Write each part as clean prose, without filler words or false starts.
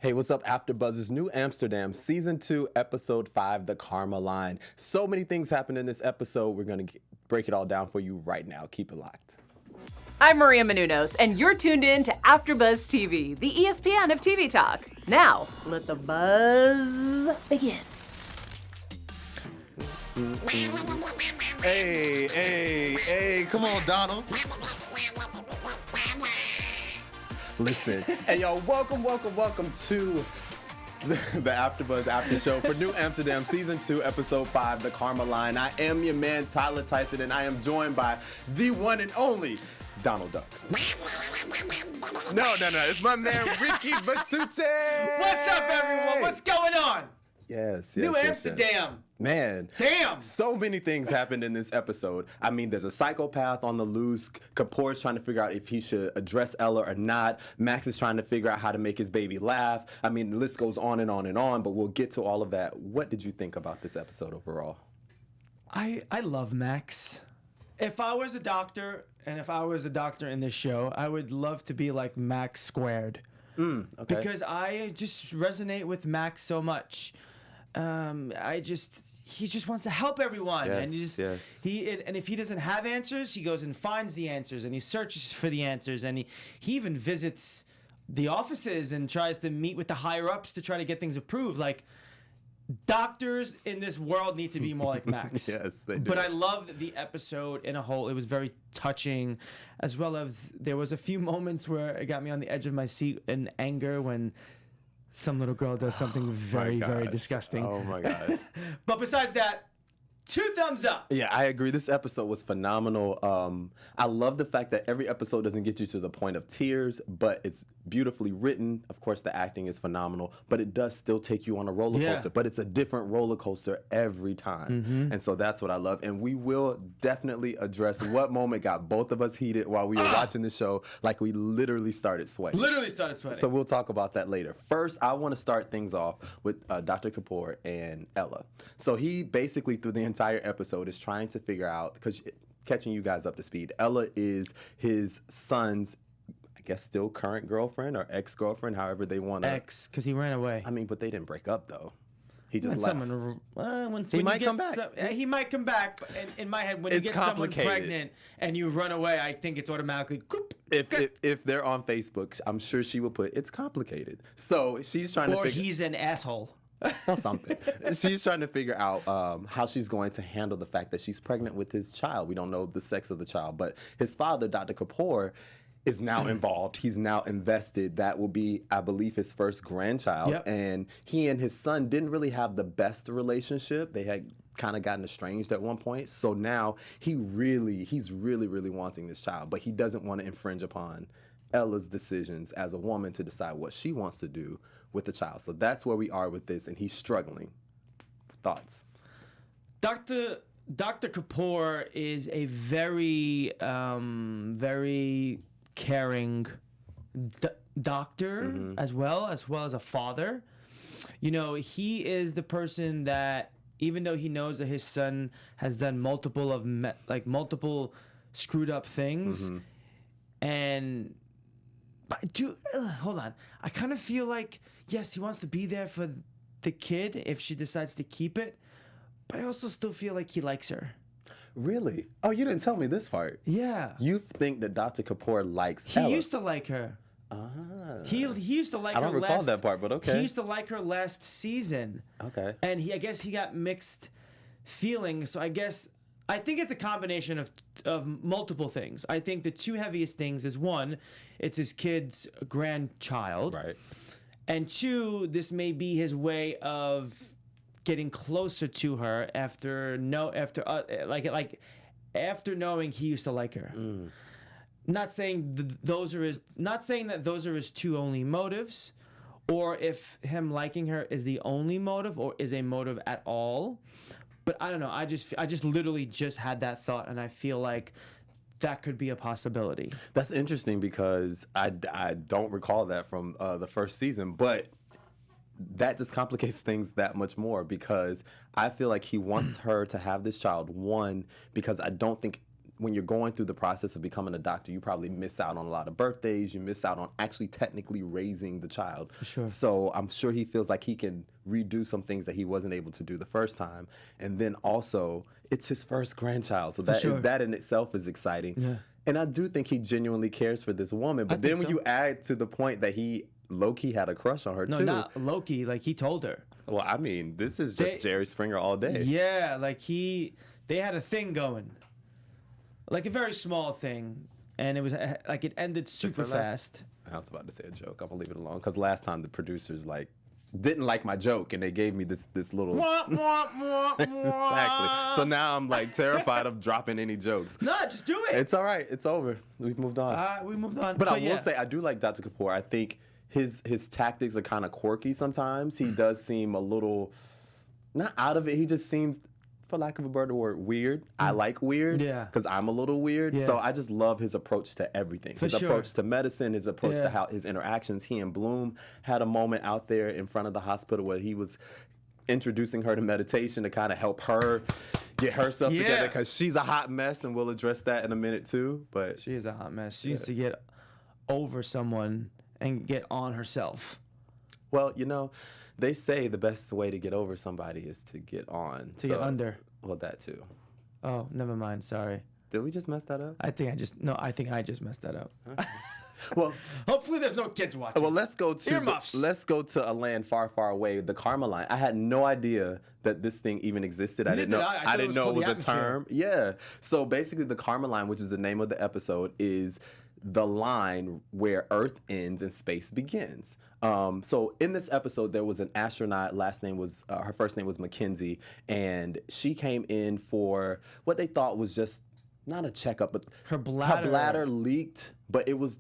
Hey, what's up, AfterBuzz's New Amsterdam, Season 2, Episode 5, The Karma Line. So many things happened in this episode. We're going to break it all down for you right now. Keep it locked. I'm Maria Menounos, and you're tuned in to AfterBuzz TV, the ESPN of TV talk. Now, let the buzz begin. Hey, come on, Donald. Listen, hey, y'all, welcome to the AfterBuzz After Show for New Amsterdam, Season 2, Episode 5, The Karma Line. I am your man, Tyler Tyson, and I am joined by the one and only Donald Duck. No, it's my man, Ricky Batute. What's up, everyone? What's going on? Yes. New Amsterdam. Man. Damn. So many things happened in this episode. I mean, there's a psychopath on the loose. Kapoor's trying to figure out if he should address Ella or not. Max is trying to figure out how to make his baby laugh. I mean, the list goes on and on and on, but we'll get to all of that. What did you think about this episode overall? I love Max. If I was a doctor, and if I was a doctor in this show, I would love to be like Max squared. Okay. Because I just resonate with Max so much. He just wants to help everyone, Yes, and yes. and if he doesn't have answers, he goes and finds the answers, and he searches for the answers, and he even visits the offices and tries to meet with the higher ups to try to get things approved. Like, doctors in this world need to be more like Max. Yes, they do. But I loved the episode in a whole. It was very touching, as well as there was a few moments where it got me on the edge of my seat in anger when some little girl does something very disgusting. Oh my God. But besides that, 2 thumbs up. Yeah, I agree. This episode was phenomenal. I love the fact that every episode doesn't get you to the point of tears, but it's beautifully written. Of course, the acting is phenomenal, but it does still take you on a roller coaster. Yeah. But it's a different roller coaster every time. And so that's what I love. And we will definitely address what moment got both of us heated while we were watching the show. Like, we literally started sweating. Literally started sweating. So we'll talk about that later. First, I want to start things off with Dr. Kapoor and Ella. So he basically, through the entire episode, is trying to figure out, because catching you guys up to speed, Ella is his son's, I guess, still current girlfriend or ex-girlfriend, however they want to. Ex, because he ran away. I mean, but they didn't break up, though. He just When left. he might come back. He might come back, but in my head, when you It's get someone complicated. pregnant and you run away, I think it's automatically. If they're on Facebook, I'm sure she would put, it's complicated. So she's trying to Or figure... he's an asshole. Or something. She's trying to figure out how she's going to handle the fact that she's pregnant with his child. We don't know the sex of the child, but his father, Dr. Kapoor, is now involved. He's now invested. That will be, I believe, his first grandchild. Yep. And he and his son didn't really have the best relationship. They had kind of gotten estranged at one point. So now he's really wanting this child, but he doesn't want to infringe upon Ella's decisions as a woman to decide what she wants to do with the child. So that's where we are with this, and he's struggling. Thoughts? Dr. Kapoor is a very, very caring doctor, as well as a father. You know, he is the person that, even though he knows that his son has done multiple screwed up things, and hold on, I kind of feel like, yes, he wants to be there for the kid if she decides to keep it, but I also still feel like he likes her. Really? Oh, you didn't tell me this part. Yeah. You think that Dr. Kapoor likes He Ella? used to like her. He used to like her. I don't recall that part, but okay. He used to like her last season. Okay. And I guess he got mixed feelings. So I think it's a combination of multiple things. I think the 2 heaviest things is, 1, it's his kid's grandchild. Right. And 2, this may be his way of getting closer to her after knowing he used to like her. Not saying that those are his 2 only motives, or if him liking her is the only motive or is a motive at all. But I don't know. I just literally just had that thought, and I feel like that could be a possibility. That's interesting because I don't recall that from the first season, but that just complicates things that much more, because I feel like he wants her to have this child, 1, because I don't think when you're going through the process of becoming a doctor, you probably miss out on a lot of birthdays. You miss out on actually technically raising the child. For sure. So I'm sure he feels like he can redo some things that he wasn't able to do the first time. And then also, it's his first grandchild. So that in itself is exciting. Yeah. And I do think he genuinely cares for this woman. But then when you add to the point that he low-key had a crush on her, No, too. not low-key. Like, he told her. Well, I mean, this is just Jerry Springer all day. Yeah, like they had a thing going. Like a very small thing. And it was like it ended super fast. I was about to say a joke. I'm going to leave it alone. Because last time the producers, like, didn't like my joke, and they gave me this little... Exactly. So now I'm, like, terrified of dropping any jokes. No, just do it. It's all right. It's over. We've moved on. We moved on. But I will say, I do like Dr. Kapoor. I think his tactics are kind of quirky sometimes. He does seem a little... Not out of it. He just seems... for lack of a better word, weird. I like weird because I'm a little weird. Yeah. So I just love his approach to everything. His approach to medicine, his approach to how his interactions. He and Bloom had a moment out there in front of the hospital where he was introducing her to meditation to kind of help her get herself together because she's a hot mess, and we'll address that in a minute too. But she is a hot mess. She needs to get over someone and get on herself. Well, you know, they say the best way to get over somebody is to get on. Get under. Well, that too. Oh, never mind. Sorry. Did we just mess that up? I think I just messed that up. Okay. Well, hopefully there's no kids watching. Well, let's go to a land far, far away, the Karman line. I had no idea that this thing even existed. I didn't know it was a term. Yeah. So basically, the Karman line, which is the name of the episode, is the line where Earth ends and space begins. So in this episode, there was an astronaut. Her first name was Mackenzie, and she came in for what they thought was just not a checkup, but her bladder leaked. But it was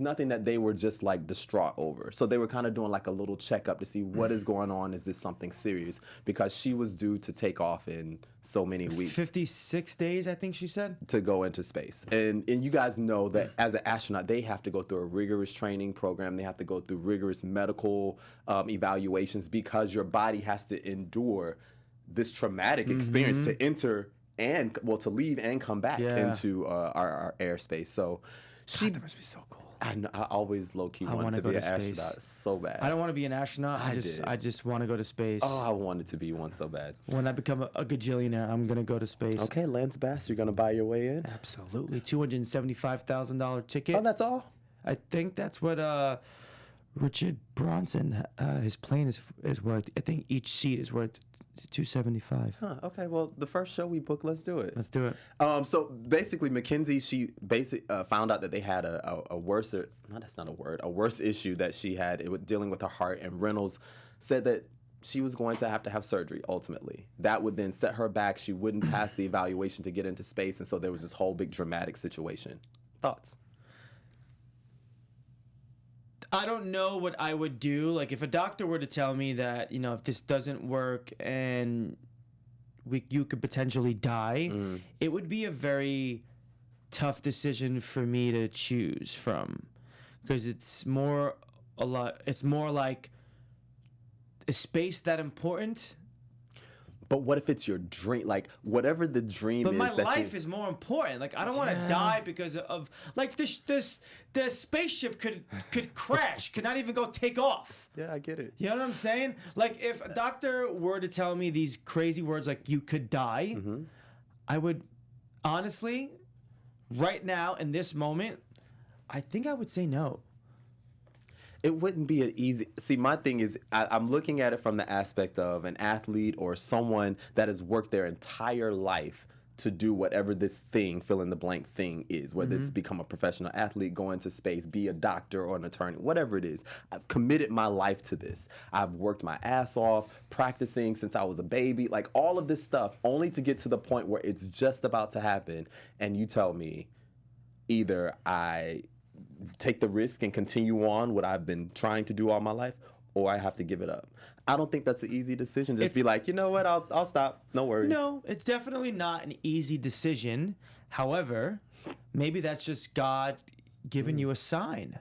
nothing that they were just like distraught over. So they were kind of doing like a little checkup to see what is going on. Is this something serious? Because she was due to take off in so many weeks. 56 days, I think she said. To go into space. And you guys know that as an astronaut, they have to go through a rigorous training program. They have to go through rigorous medical evaluations because your body has to endure this traumatic experience to enter and, to leave and come back into our airspace. So that must be so cool. I always low-key wanted to be an astronaut so bad. I don't want to be an astronaut. I just want to go to space. Oh, I wanted to be one so bad. When I become a gajillionaire, I'm going to go to space. Okay, Lance Bass, you're going to buy your way in? Absolutely. $275,000 ticket. Oh, that's all? I think that's what Richard Branson, his plane is worth. I think each seat is worth $275. Huh, okay, well, the first show we booked, let's do it. Let's do it. So basically, Mackenzie, she found out that they had a worse issue that she had dealing with her heart, and Reynolds said that she was going to have surgery ultimately. That would then set her back. She wouldn't pass the evaluation to get into space, and so there was this whole big dramatic situation. Thoughts? I don't know what I would do. Like, if a doctor were to tell me that, if this doesn't work and you could potentially die, it would be a very tough decision for me to choose from, because it's more like, is space that important? But what if it's your dream? Like, whatever the dream but is. But my life is more important. Like, I don't want to die because of, like, the spaceship could crash, could not even go take off. Yeah, I get it. You know what I'm saying? Like, if a doctor were to tell me these crazy words like, you could die, I would, honestly, right now, in this moment, I think I would say no. It wouldn't be an easy... See, my thing is, I'm looking at it from the aspect of an athlete or someone that has worked their entire life to do whatever this thing, fill in the blank thing is, whether it's become a professional athlete, go into space, be a doctor or an attorney, whatever it is. I've committed my life to this. I've worked my ass off, practicing since I was a baby, like all of this stuff, only to get to the point where it's just about to happen, and you tell me either I take the risk and continue on what I've been trying to do all my life, or I have to give it up. I don't think that's an easy decision. Just be like, you know what, I'll stop. No worries. No, it's definitely not an easy decision. However, maybe that's just God giving you a sign.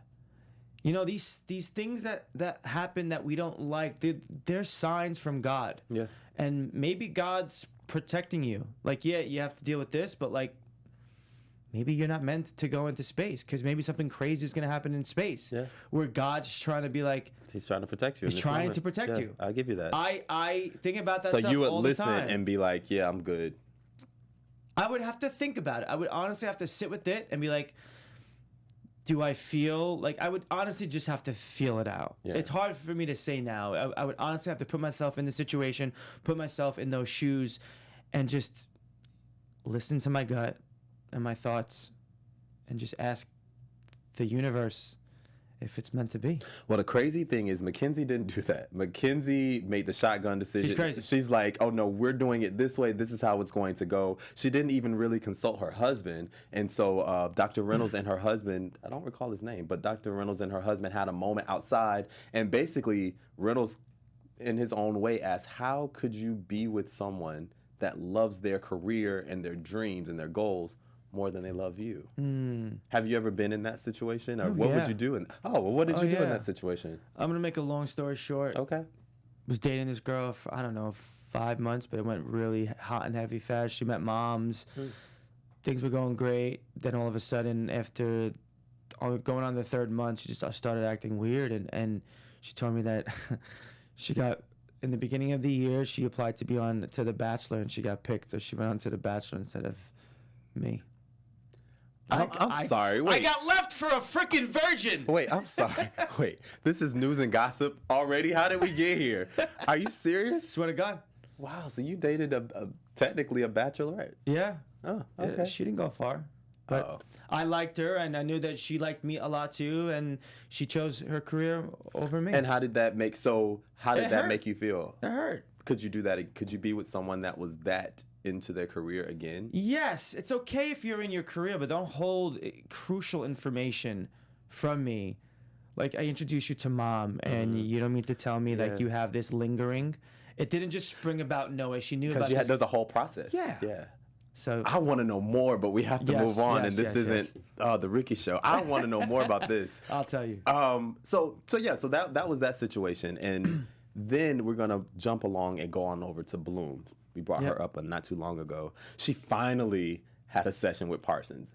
These things that happen that we don't like, they're signs from God. Yeah. And maybe God's protecting you. Like, yeah, you have to deal with this, but like, maybe you're not meant to go into space, because maybe something crazy is going to happen in space. Yeah. Where God's trying to be like, He's trying to protect you. He's trying to protect you. I'll give you that. I think about that So stuff you would all the listen time. and be like, yeah, I'm good. I would have to think about it. I would honestly have to sit with it and be like, do I feel like, I would honestly just have to feel it out. Yeah. It's hard for me to say now. I would honestly have to put myself in the situation, put myself in those shoes, and just listen to my gut and my thoughts and just ask the universe if it's meant to be. Well, the crazy thing is Mackenzie didn't do that. Mackenzie made the shotgun decision. She's crazy. She's like, oh no, we're doing it this way. This is how it's going to go. She didn't even really consult her husband. And so Dr. Reynolds and her husband, I don't recall his name, but Dr. Reynolds and her husband had a moment outside. And basically Reynolds, in his own way, asked, how could you be with someone that loves their career and their dreams and their goals more than they love you? Have you ever been in that situation? Or what would yeah. you do? What did you do in yeah. that situation? I'm going to make a long story short. Okay. Was dating this girl for, I don't know, 5 months, but it went really hot and heavy fast. She met moms. Things were going great. Then all of a sudden, after going on the 3rd month, she just started acting weird. And she told me that she got, in the beginning of the year, she applied to be on to The Bachelor, and she got picked. So she went on to The Bachelor instead of me. I'm sorry. Wait. I got left for a freaking virgin. Wait, I'm sorry. Wait, this is news and gossip already? How did we get here? Are you serious? Swear to God. Wow, so you dated technically a bachelorette. Yeah. Oh, Yeah, okay. she didn't go far. But Uh-oh. I liked her, and I knew that she liked me a lot too, and she chose her career over me. And how did that make It hurt. make you feel? It hurt. Could you do that? Could you be with someone that was that into their career again? Yes, it's okay if you're in your career, but don't hold crucial information from me. Like, I introduced you to Mom, and you don't mean to tell me like Yeah. you have this lingering. It didn't just spring about no way. She knew about Because this. there's a whole process. Yeah. Yeah. So I want to know more, but we have to Yes, move on, yes, and this yes, isn't the Ricky show. I want to know more about this. I'll tell you. So that was that situation, and then we're gonna jump along and go on over to Bloom. We brought her up not too long ago. She finally had a session with Parsons.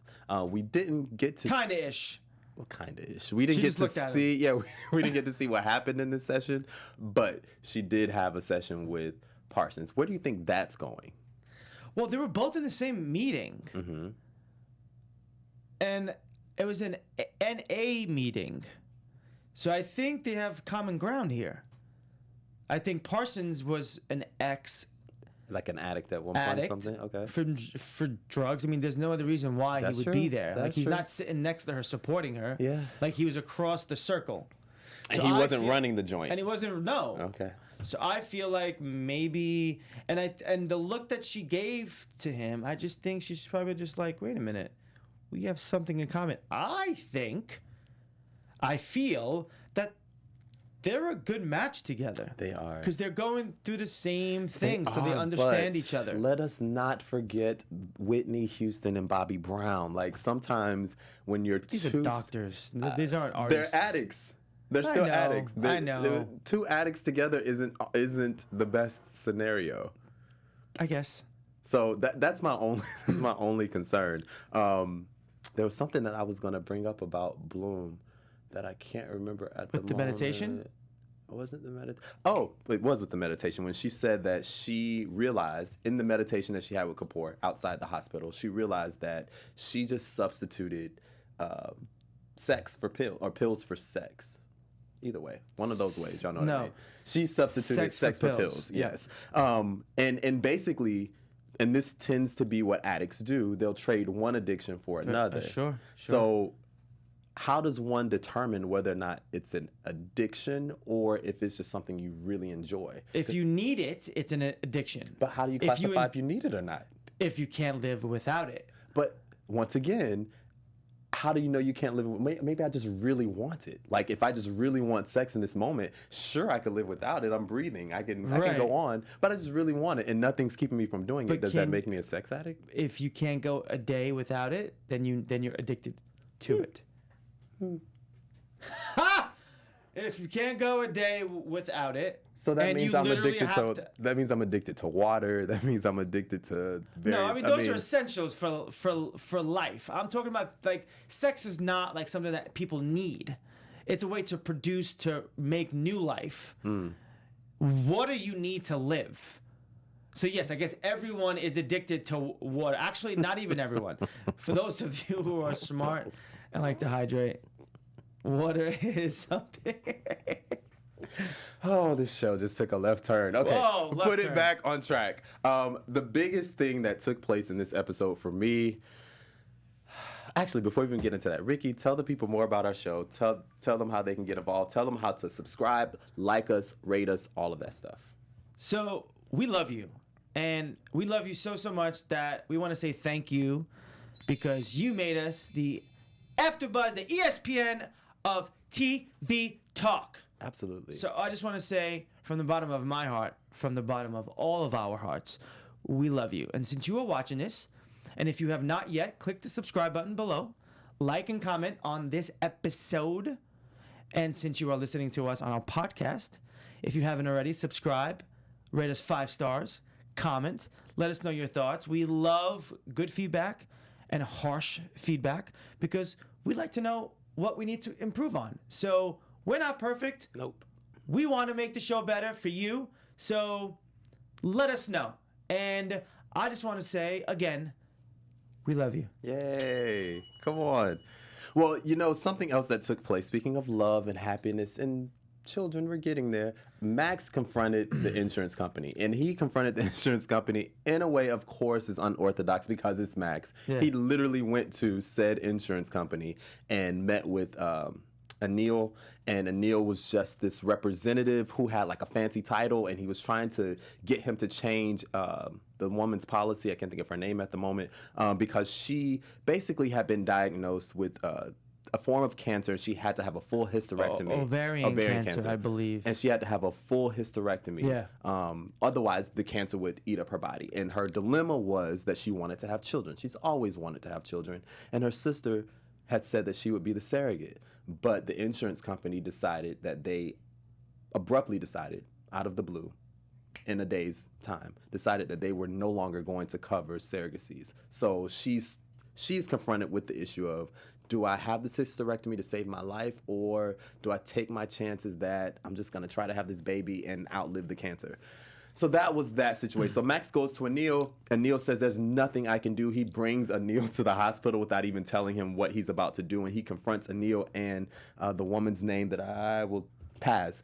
We didn't get to Kinda-ish. Well, kinda-ish. We didn't She get just to looked at see. Yeah, we didn't get to see what happened in this session, but she did have a session with Parsons. Where do you think that's going? Well, they were both in the same meeting. And it was an NA meeting. So I think they have common ground here. I think Parsons was an Like an addict at one point or addict something? Okay. for drugs. I mean, there's no other reason why That's he would true. be there. Like, That's he's true. not sitting next to her supporting her. Yeah. Like, he was across the circle. And So he I wasn't feel- running the joint. And he wasn't, no. Okay. So I feel like maybe, and the look that she gave to him, I just think she's probably just like, wait a minute, we have something in common. I feel that they're a good match together. They are. Because they're going through the same things, so they understand each other. Let us not forget Whitney Houston and Bobby Brown. Like, sometimes when you're These two... are doctors. These aren't They're artists. addicts. They're I still know, addicts. I know. Two addicts together isn't the best scenario. I guess. So that's my only concern. There was something that I was gonna bring up about Bloom that I can't remember at the moment. the meditation? Wasn't the meditation? Oh, it was with the meditation, when she said that she realized in the meditation that she had with Kapoor outside the hospital, she realized that she just substituted sex for pills for sex. Either way, one of those ways, y'all know what I No. mean. She substituted sex for pills. Yeah. Yes. And basically, and this tends to be what addicts do, they'll trade one addiction for another. Sure. So how does one determine whether or not it's an addiction or if it's just something you really enjoy? If you need it, it's an addiction. But how do you classify if you need it or not? If you can't live without it. But once again, how do you know you can't live with? Maybe I just really want it. Like, if I just really want sex in this moment, sure, I could live without it. I'm breathing. I can go on. But I just really want it, and nothing's keeping me from doing it. Does that make me a sex addict? If you can't go a day without it, then you're addicted to it. Ha! if you can't go a day without it, So that and means you I'm literally addicted have to. That means I'm addicted to water. That means I'm addicted to. No, I mean those are essentials for life. I'm talking about like sex is not like something that people need. It's a way to produce, to make new life. What do you need to live? So yes, I guess everyone is addicted to water. Actually, not even everyone. For those of you who are smart and like to hydrate, water is something. Oh, this show just took a left turn. Okay, Whoa, left put it turn. back on track. The biggest thing that took place in this episode for me. Actually, before we even get into that, Ricky, tell the people more about our show. Tell them how they can get involved. Tell them how to subscribe, like us, rate us, all of that stuff. So we love you, and we love you so much that we want to say thank you because you made us the AfterBuzz, the ESPN of TV talk. Absolutely. So I just want to say from the bottom of my heart, from the bottom of all of our hearts, we love you. And since you are watching this, and if you have not yet, click the subscribe button below, like and comment on this episode. And since you are listening to us on our podcast, if you haven't already, subscribe, rate us 5 stars, comment, let us know your thoughts. We love good feedback and harsh feedback because we like to know what we need to improve on. So we're not perfect. Nope. We want to make the show better for you. So let us know. And I just want to say again, we love you. Yay. Come on. Well, you know, something else that took place, speaking of love and happiness and children, we're getting there. Max confronted the insurance company, and he confronted the insurance company in a way, of course, is unorthodox because it's Max. Yeah. He literally went to said insurance company and met with Anil, and Anil was just this representative who had like a fancy title, and he was trying to get him to change the woman's policy. I can't think of her name at the moment, because she basically had been diagnosed with a form of cancer, and she had to have a full hysterectomy. Ovarian cancer, I believe. And she had to have a full hysterectomy. Yeah. Otherwise, the cancer would eat up her body. And her dilemma was that she wanted to have children. She's always wanted to have children. And her sister had said that she would be the surrogate. But the insurance company decided that they abruptly decided, out of the blue, in a day's time, decided that they were no longer going to cover surrogacies. So she's confronted with the issue of, do I have this hysterectomy to save my life, or do I take my chances that I'm just going to try to have this baby and outlive the cancer? So that was that situation. So Max goes to Anil. Anil says, there's nothing I can do. He brings Anil to the hospital without even telling him what he's about to do. And he confronts Anil and the woman's name that I will pass.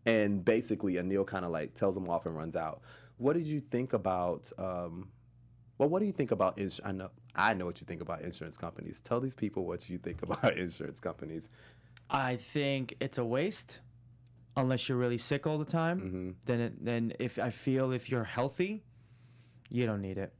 And basically, Anil kind of like tells him off and runs out. What did you think about, what do you think about, I know what you think about insurance companies. Tell these people what you think about insurance companies. I think it's a waste. Unless you're really sick all the time, then if you're healthy, you don't need it.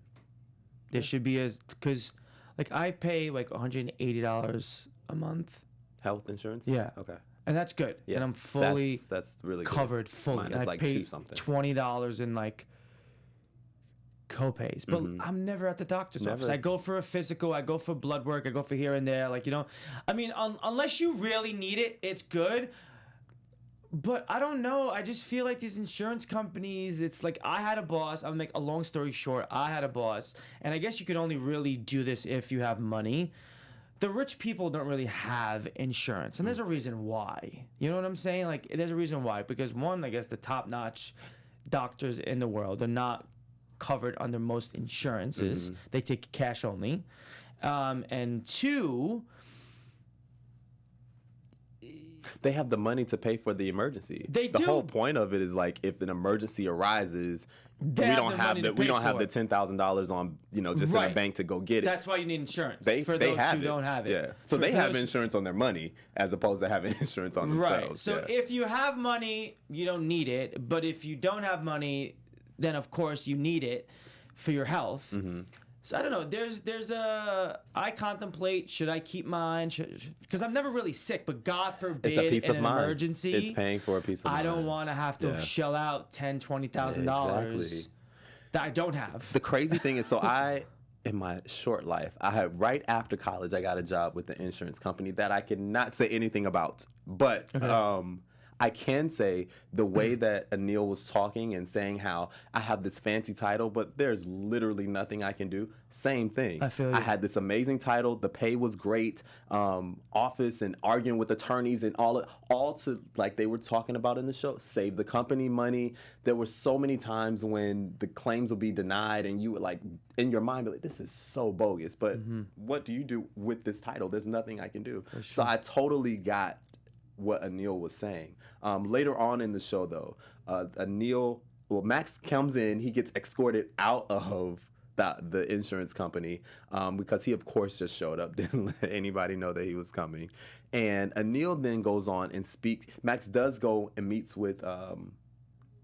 There should be because like I pay like $180 a month. Health insurance? Yeah. Okay. And that's good. Yeah. And I'm fully that's really covered good. fully. Mine is And I like pay $2-something. $20 in like co-pays. But I'm never at the doctor's office. I go for a physical, I go for blood work, I go for here and there. Like, I mean, unless you really need it, it's good. But I don't know. I just feel like these insurance companies, it's like I had a boss. I'll make a long story short. I had a boss. And I guess you can only really do this if you have money. The rich people don't really have insurance. And there's a reason why. You know what I'm saying? Like, there's a reason why. Because one, I guess the top-notch doctors in the world are not covered under most insurances. They take cash only. And two, they have the money to pay for the emergency. They the do. whole point of it is like if an emergency arises, They we have don't the have money the to we pay don't have for the it. $10,000 on just in Right. a bank to go get it. that's why you need insurance. They for they those have who it. don't have it. Yeah. So For they have those- insurance on their money as opposed to having insurance on themselves. Right. So yeah. if you have money, you don't need it. But if you don't have money, then of course you need it for your health. So I don't know. There's I contemplate, should I keep mine? Because I'm never really sick, but God forbid it's a peace in of an mind. emergency. It's paying for a peace of mind. I don't want to have to Yeah. shell out $10,000, $20,000 Exactly. that I don't have. The crazy thing is, so in my short life, I had right after college, I got a job with the insurance company that I cannot say anything about. But I can say the way that Anil was talking and saying how I have this fancy title, but there's literally nothing I can do. Same thing. I feel you. I had this amazing title. The pay was great. Office and arguing with attorneys and all to, like they were talking about in the show, save the company money. There were so many times when the claims would be denied and you would like in your mind be like, this is so bogus. But what do you do with this title? There's nothing I can do. So I totally got what Anil was saying. Later on in the show, though, Max comes in, he gets escorted out of the insurance company because he, of course, just showed up, didn't let anybody know that he was coming. And Anil then goes on and speaks. Max does go and meets with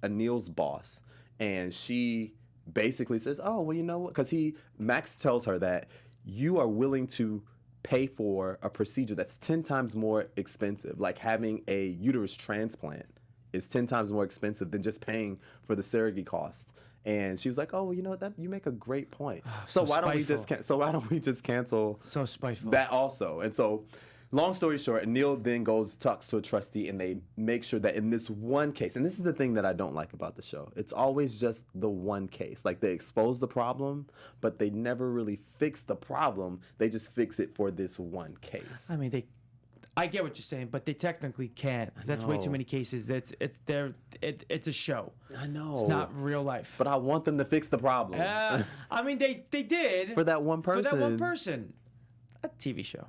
Anil's boss, and she basically says, oh, well, you know what? Because Max tells her that you are willing to pay for a procedure that's 10 times more expensive. Like having a uterus transplant is 10 times more expensive than just paying for the surrogate cost. And she was like, "Oh, well, you know what? You make a great point. So why don't we just cancel So spiteful. that also?" And so, long story short, Neil then talks to a trustee, and they make sure that in this one case, and this is the thing that I don't like about the show, it's always just the one case. Like they expose the problem, but they never really fix the problem. They just fix it for this one case. I mean, I get what you're saying, but they technically can't. That's way too know. many cases. It's a show. I know. It's not real life. But I want them to fix the problem. I mean, they did For that one person. For that one person. A TV show.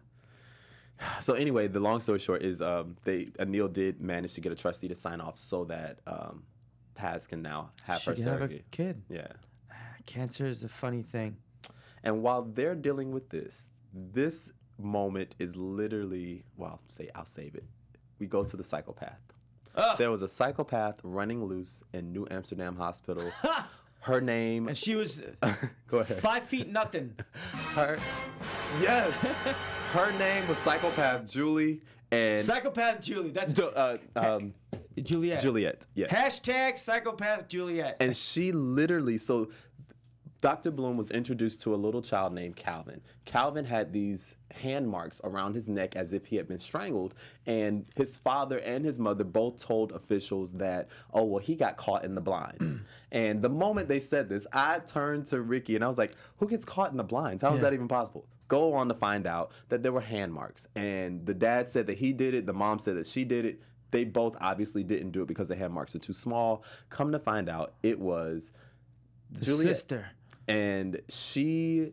So anyway, the long story short is Anil did manage to get a trustee to sign off so that Paz can now have She her can have a surrogate. kid. Yeah. Cancer is a funny thing. And while they're dealing with this moment is literally, well, I'll save it. We go to the psychopath. There was a psychopath running loose in New Amsterdam Hospital. Her name. And she was Go ahead. 5 feet nothing. Yes. Her name was Psychopath Julie. And Psychopath Julie. That's Juliet. Juliet. Yes. Hashtag Psychopath Juliet. And she literally, so Dr. Bloom was introduced to a little child named Calvin. Calvin had these hand marks around his neck as if he had been strangled. And his father and his mother both told officials that, oh, well, he got caught in the blinds. And the moment they said this, I turned to Ricky and I was like, who gets caught in the blinds? How is that even possible? Go on to find out that there were hand marks. And the dad said that he did it. The mom said that she did it. They both obviously didn't do it because the hand marks are too small. Come to find out, it was The Juliet. sister. And she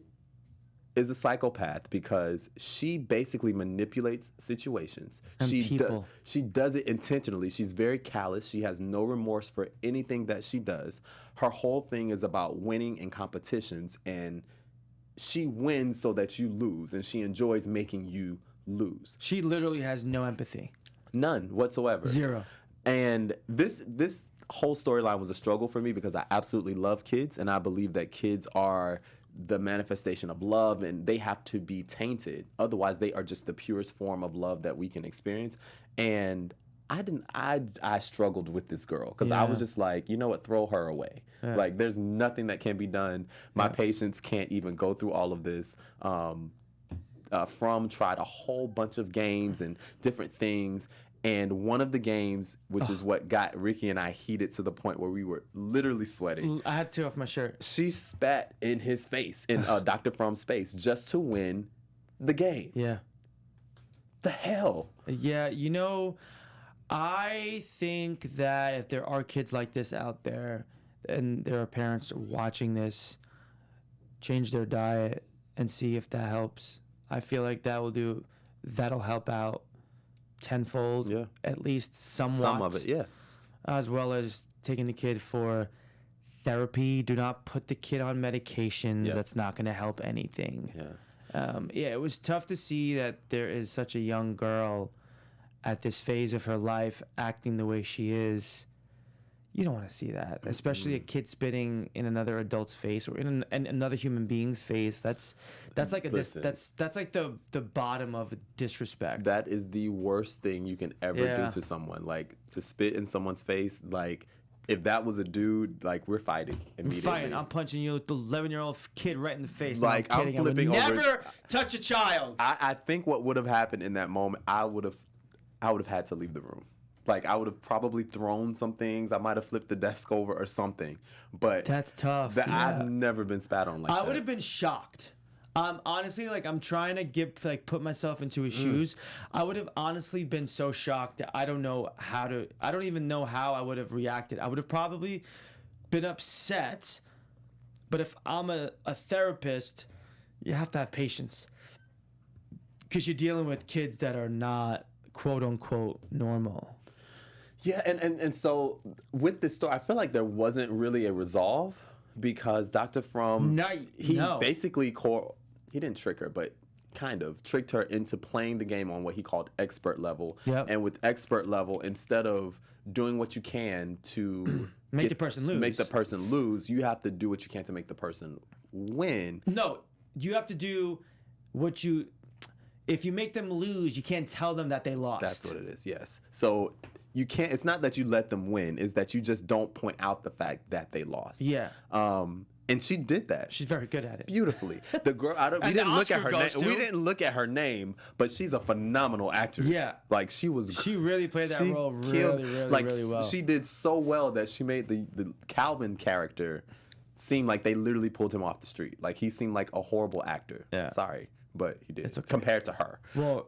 is a psychopath because she basically manipulates situations. And people. She does it intentionally. She's very callous. She has no remorse for anything that she does. Her whole thing is about winning in competitions, and she wins so that you lose, and she enjoys making you lose. She literally has no empathy. None whatsoever. Zero. And this whole storyline was a struggle for me because I absolutely love kids, and I believe that kids are the manifestation of love, and they have to be tainted. Otherwise, they are just the purest form of love that we can experience. And I struggled with this girl because I was just like, you know what, throw her away. Like, there's nothing that can be done. My patience can't even go through all of this. Tried a whole bunch of games and different things. And one of the games, which is what got Ricky and I heated to the point where we were literally sweating. I had to off my shirt. She spat in his face, in Dr. From's face, just to win the game. Yeah. The hell? Yeah, you know, I think that if there are kids like this out there and there are parents watching this, change their diet and see if that helps. I feel like that'll help out tenfold, at least somewhat. Some of it, yeah. As well as taking the kid for therapy. Do not put the kid on medication. That's not going to help anything. It was tough to see that there is such a young girl at this phase of her life acting the way she is. You don't want to see that, especially a kid spitting in another adult's face or in another human being's face. That's like that's like the bottom of disrespect. That is the worst thing you can ever do to someone. Like, to spit in someone's face, like, If that was a dude, like, we're fighting immediately. Fine, I'm punching you, the 11-year-old kid, right in the face. Like, no, I'm I'm kidding. flipping I would over. never touch a child. I think what would have happened in that moment, I would have had to leave the room. Like, I would have probably thrown some things. I might have flipped the desk over or something. But That's tough. that yeah. I've never been spat on like that. I would have been shocked. Honestly, like, I'm trying to put myself into his shoes. I would have honestly been so shocked that I don't even know how I would have reacted. I would have probably been upset. But if I'm a therapist, you have to have patience. Because you're dealing with kids that are not, quote unquote, normal. Yeah, and so with this story, I feel like there wasn't really a resolve because Dr. Fromm, he basically he didn't trick her, but kind of tricked her into playing the game on what he called expert level. Yep. And with expert level, instead of doing what you can to Make the person lose, you have to do what you can to make the person win. No, you have to do what you... If you make them lose, you can't tell them that they lost. That's what it is, yes. So you can't, it's not that you let them win, it's that you just don't point out the fact that they lost. Yeah. And she did that. She's very good at it. Beautifully. The girl, we didn't look at her name. We didn't look at her name, but she's a phenomenal actress. Yeah. Like, she really played that role really well. She did so well that she made the Calvin character seem like they literally pulled him off the street. Like, he seemed like a horrible actor. Yeah. Sorry, but he did. It's okay. Compared to her. Well,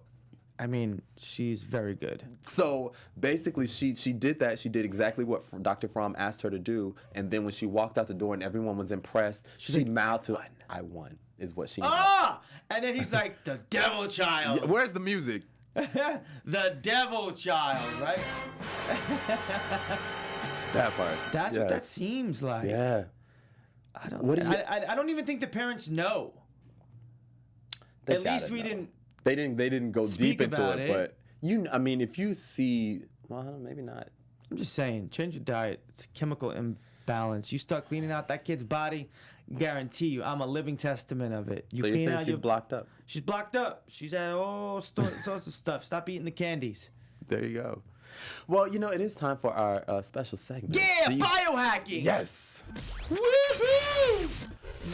I mean, she's very good. So basically, she did that. She did exactly what Dr. Fromm asked her to do. And then when she walked out the door and everyone was impressed, she mouthed to, I won, is what she Ah! And then he's like, the devil child. Yeah, where's the music? The devil child, right? That part. That's what that seems like. Yeah. I don't even think the parents know. At least we didn't. They didn't go deep into about it, but I mean, if you see, well, maybe not. I'm just saying, change your diet. It's chemical imbalance. You start cleaning out that kid's body, guarantee you, I'm a living testament of it. So you're saying she's blocked up? She's blocked up. She's had all sorts of stuff. Stop eating the candies. There you go. Well, it is time for our special segment. Yeah, biohacking. Yes. Woohoo!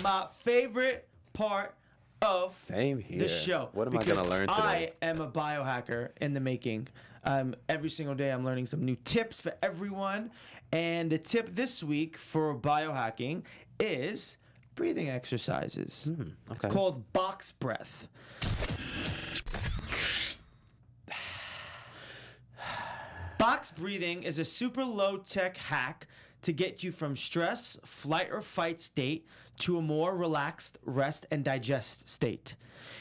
My favorite part of Same here. the show. What am I going to learn today? I am a biohacker in the making. Every single day I'm learning some new tips for everyone. And the tip this week for biohacking is breathing exercises. Okay. It's called box breath. Box breathing is a super low-tech hack to get you from stress, flight or fight state to a more relaxed rest and digest state.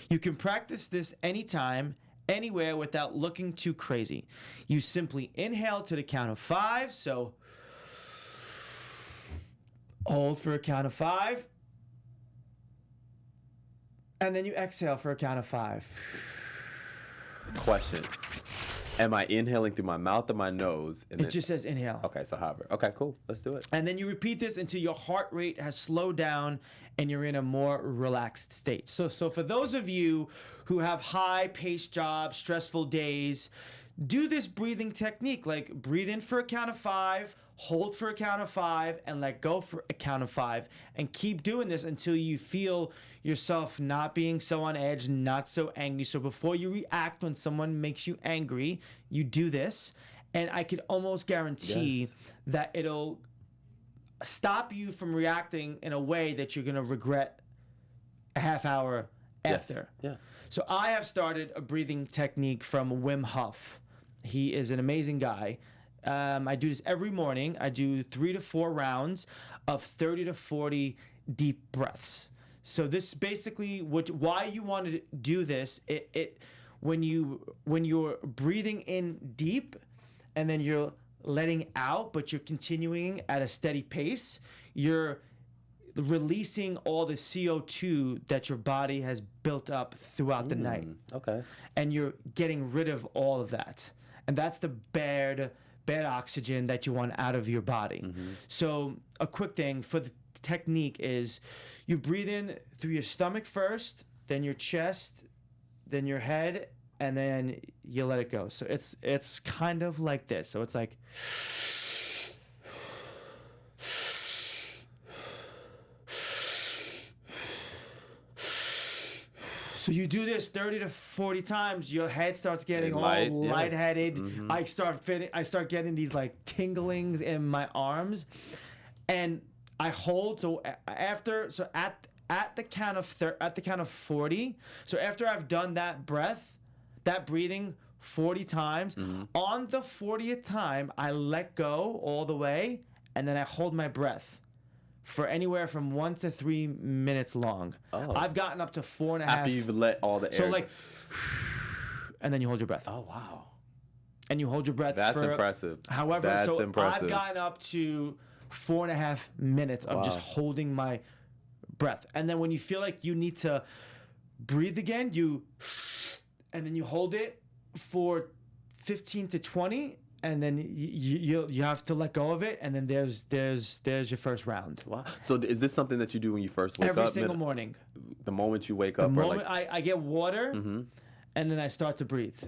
You can practice this anytime, anywhere without looking too crazy. You simply inhale to the count of 5, so hold for a count of 5, and then you exhale for a count of 5. Question. Am I inhaling through my mouth or my nose? And It just says inhale. Okay, so however. Okay, cool. Let's do it. And then you repeat this until your heart rate has slowed down and you're in a more relaxed state. So for those of you who have high-paced jobs, stressful days, do this breathing technique. Like, breathe in for a count of 5, hold for a count of 5, and let go for a count of 5. And keep doing this until you feel yourself not being so on edge, not so angry. So before you react when someone makes you angry, you do this. And I could almost guarantee that it'll stop you from reacting in a way that you're going to regret a half hour after. Yeah. So I have started a breathing technique from Wim Hof. He is an amazing guy. I do this every morning. I do 3 to 4 rounds of 30 to 40 deep breaths. So this basically why you want to do this. When you're breathing in deep, and then you're letting out, but you're continuing at a steady pace, you're releasing all the CO2 that your body has built up throughout the night. Okay. And you're getting rid of all of that. And that's the bad oxygen that you want out of your body. So a quick thing for the technique is you breathe in through your stomach first, then your chest, then your head, and then you let it go. So it's kind of like this. So it's like So you do this 30 to 40 times, your head starts getting all Light, yes. lightheaded. I start getting these like tinglings in my arms, and I hold. So at the count of 40. So after I've done that breathing 40 times, on the 40th time I let go all the way, and then I hold my breath for anywhere from 1 to 3 minutes long. Oh. I've gotten up to 4.5. After you've let all the air. So like, and then you hold your breath. Oh wow. And you hold your breath. That's impressive. However, That's so impressive. I've gotten up to 4.5 minutes of just holding my breath. And then when you feel like you need to breathe again, and then you hold it for 15 to 20. And then you have to let go of it, and then there's your first round. Wow. So is this something that you do when you first wake up? Every single morning. The moment you wake up? The or moment like, I get water, and then I start to breathe.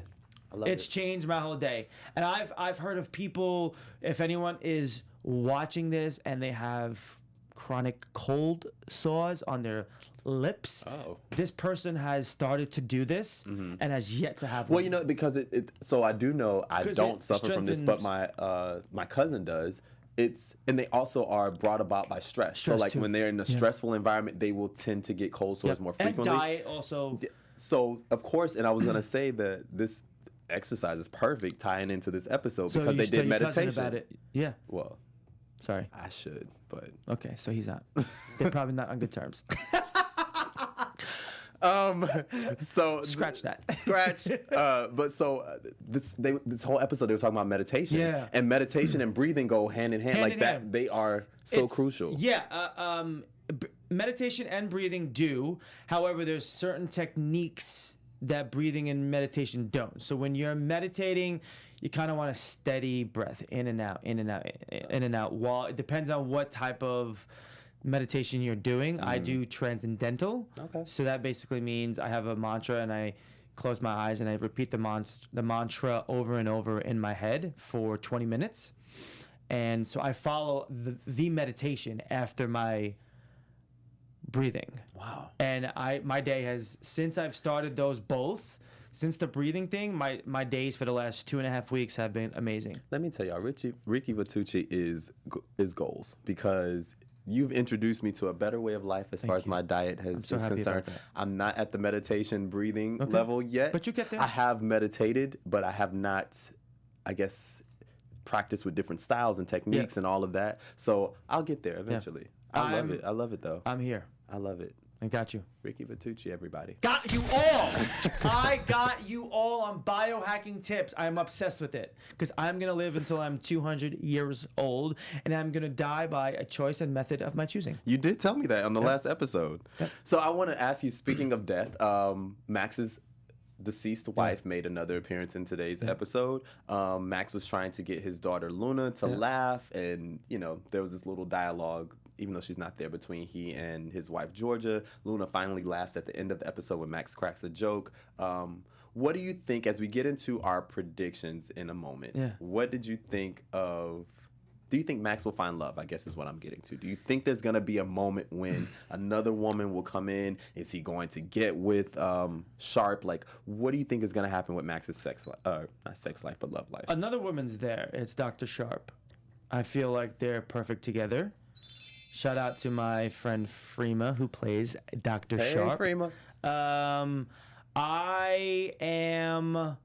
I love It's it. changed my whole day. And I've heard of people, if anyone is watching this and they have chronic cold sores on their lips, this person has started to do this and has yet to have Well, one. you know, because so I do know I 'Cause don't it suffer from this, but strengthens- my cousin does. And they also are brought about by stress. So Stress like too. when they're in a stressful environment, they will tend to get cold sores Yep. more And frequently. diet also. So of course, and I was gonna say that this exercise is perfect tying into this episode So because you they tell did your cousin meditation. about it. Yeah. Well, Sorry. I should, but Okay, so he's not. They're probably not on good terms. so Scratch that. Scratch. But so this whole episode they were talking about meditation. Yeah. And meditation and breathing go hand in hand. Hand like in that, hand. they are so It's- crucial. Yeah. Meditation and breathing do. However, there's certain techniques that breathing and meditation don't. So when you're meditating, you kind of want a steady breath in and out, in and out, in and out. While it depends on what type of meditation you're doing. I do transcendental. Okay. So that basically means I have a mantra and I close my eyes and I repeat the mantra over and over in my head for 20 minutes. And so I follow the meditation after my breathing. Wow. And my day has, since I've started those both, since the breathing thing, my days for the last 2.5 weeks have been amazing. Let me tell y'all, Ricky Vitucci is goals because you've introduced me to a better way of life as far as my diet is so happy concerned. about that. I'm not at the meditation breathing level yet. But you get there. I have meditated, but I have not, I guess, practiced with different styles and techniques and all of that. So I'll get there eventually. I love it. I love it though. I'm here. I love it. I got you. Ricky Vitucci, everybody. Got you all. I got you all on biohacking tips. I'm obsessed with it because I'm going to live until I'm 200 years old and I'm going to die by a choice and method of my choosing. You did tell me that on the last episode. So I want to ask you, speaking of death, Max's deceased wife made another appearance in today's episode. Max was trying to get his daughter Luna to laugh, and you know there was this little dialogue, even though she's not there, between he and his wife Georgia. Luna finally laughs at the end of the episode when Max cracks a joke. What do you think, as we get into our predictions in a moment, what did you think of? Do you think Max will find love, I guess is what I'm getting to. Do you think there's going to be a moment when another woman will come in? Is he going to get with Sharp? Like, what do you think is going to happen with Max's not sex life, but love life? Another woman's there. It's Dr. Sharp. I feel like they're perfect together. Shout out to my friend Freema who plays Dr. Hey, Sharp. Freema. I am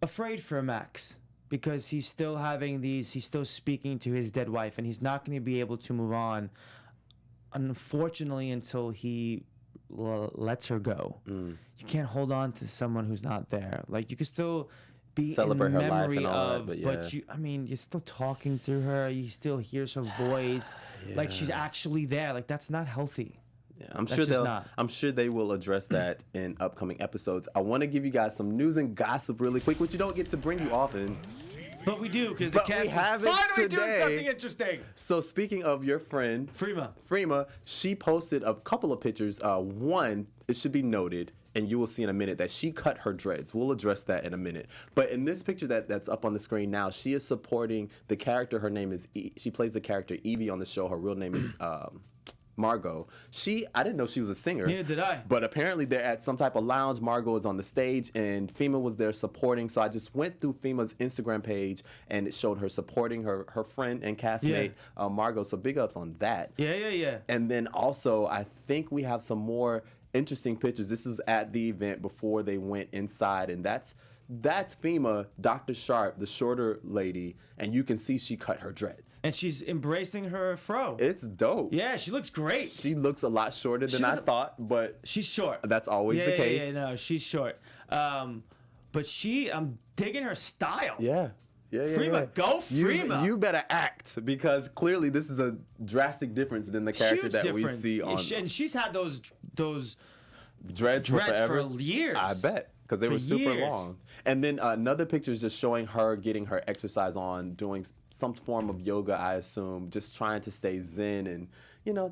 afraid for Max because he's still speaking to his dead wife and he's not going to be able to move on, unfortunately, until he lets her go. You can't hold on to someone who's not there. Like, you can still be Celebrate in her life memory and all that, of, but but you're still talking to her. You still hears her voice. Like, she's actually there. Like, that's not healthy. Yeah, I'm sure they will address that in upcoming episodes. I want to give you guys some news and gossip really quick, which you don't get to bring you often. But we do, because the But we cast have is it finally doing today. something interesting. So speaking of your friend Freema, she posted a couple of pictures. One, it should be noted, and you will see in a minute, that she cut her dreads. We'll address that in a minute. But in this picture that's up on the screen now, she is supporting the character. Her name is she plays the character Evie on the show. Her real name is Margot. I didn't know she was a singer. Neither did I. But apparently they're at some type of lounge. Margot is on the stage, and FEMA was there supporting. So I just went through FEMA's Instagram page, and it showed her supporting her friend and castmate, Margot. So big ups on that. Yeah. And then also, I think we have some more interesting pictures. This was at the event before they went inside, and that's FEMA, Dr. Sharp, the shorter lady, and you can see she cut her dreads. And she's embracing her fro. It's dope. Yeah, she looks great. She looks a lot shorter than I thought, but she's short. that's always the case. Yeah, no, she's short. But I'm digging her style. Yeah. Freema, go Freema. You better act, because clearly this is a drastic difference than the character Huge that difference. we see on. And she's had those dreads for forever. for years. I bet, because they were super years. long. And then another picture is just showing her getting her exercise on, doing some form of yoga, I assume, just trying to stay zen and,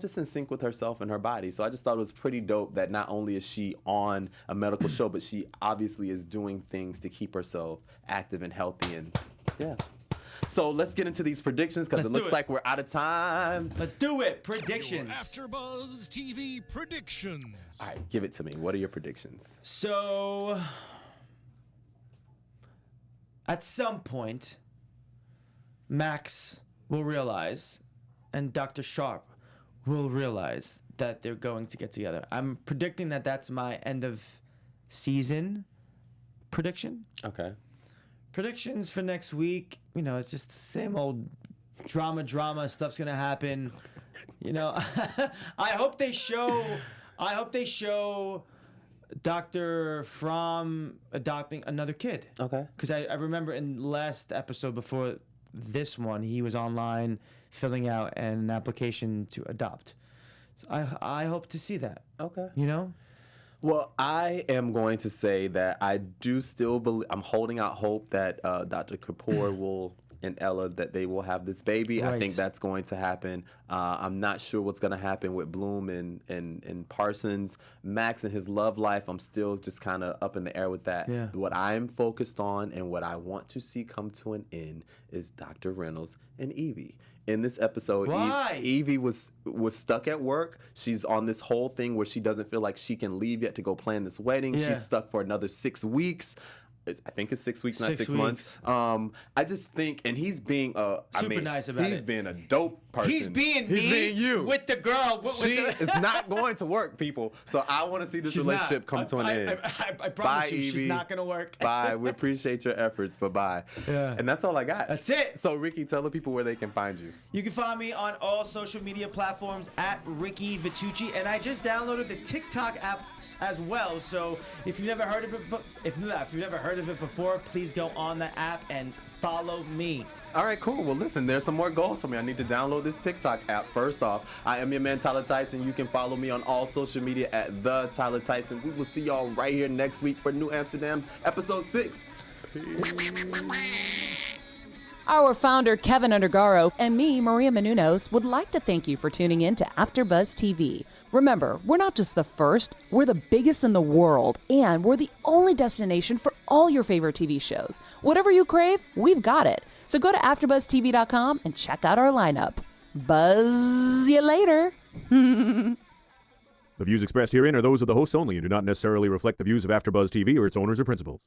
just in sync with herself and her body. So I just thought it was pretty dope that not only is she on a medical show, but she obviously is doing things to keep herself active and healthy. And yeah. So let's get into these predictions, because it looks like we're out of time. Let's do it. Predictions. AfterBuzz TV predictions. All right, give it to me. What are your predictions? So, at some point, Max will realize, and Dr. Sharp will realize that they're going to get together. I'm predicting that that's my end of season prediction. Okay. Predictions for next week, it's just the same old drama stuff's gonna happen. I hope they show Dr. Fromm adopting another kid. Okay. Because I remember in last episode before this one, he was online filling out an application to adopt. So I hope to see that. Okay. Well, I am going to say that I do still believe, I'm holding out hope that Dr. Kapoor will, and Ella, that they will have this baby. Right. I think that's going to happen. I'm not sure what's going to happen with Bloom and Parsons. Max and his love life, I'm still just kind of up in the air with that. Yeah. What I'm focused on and what I want to see come to an end is Dr. Reynolds and Evie. In this episode, Why? Evie was stuck at work. She's on this whole thing where she doesn't feel like she can leave yet to go plan this wedding. Yeah. She's stuck for another 6 weeks. I think it's 6 weeks, not 6 6 months. I just think, and he's being Super nice about he's it. being a dope person. he's being you. with the girl. She is not going to work, people. So I want to see this relationship come to an end. I promise Bye, you, she's Evie. not gonna work. Bye. We appreciate your efforts, but bye. Yeah. And that's all I got. That's it. So Ricky, tell the people where they can find you. You can find me on all social media platforms at Ricky Vitucci, and I just downloaded the TikTok app as well. So if you've never heard of it, if you've never heard of it before, please go on the app and follow me. All right, cool. Well, listen, there's some more goals for me. I need to download this TikTok app. First off, I am your man, Tyler Tyson. You can follow me on all social media at The Tyler Tyson. We will see y'all right here next week for New Amsterdam's episode 6. Our founder, Keven Undergaro, and me, Maria Menounos, would like to thank you for tuning in to AfterBuzz TV. Remember, we're not just the first, we're the biggest in the world, and we're the only destination for all your favorite TV shows. Whatever you crave, we've got it. So go to AfterBuzzTV.com and check out our lineup. Buzz you later. The views expressed herein are those of the hosts only and do not necessarily reflect the views of AfterBuzz TV or its owners or principals.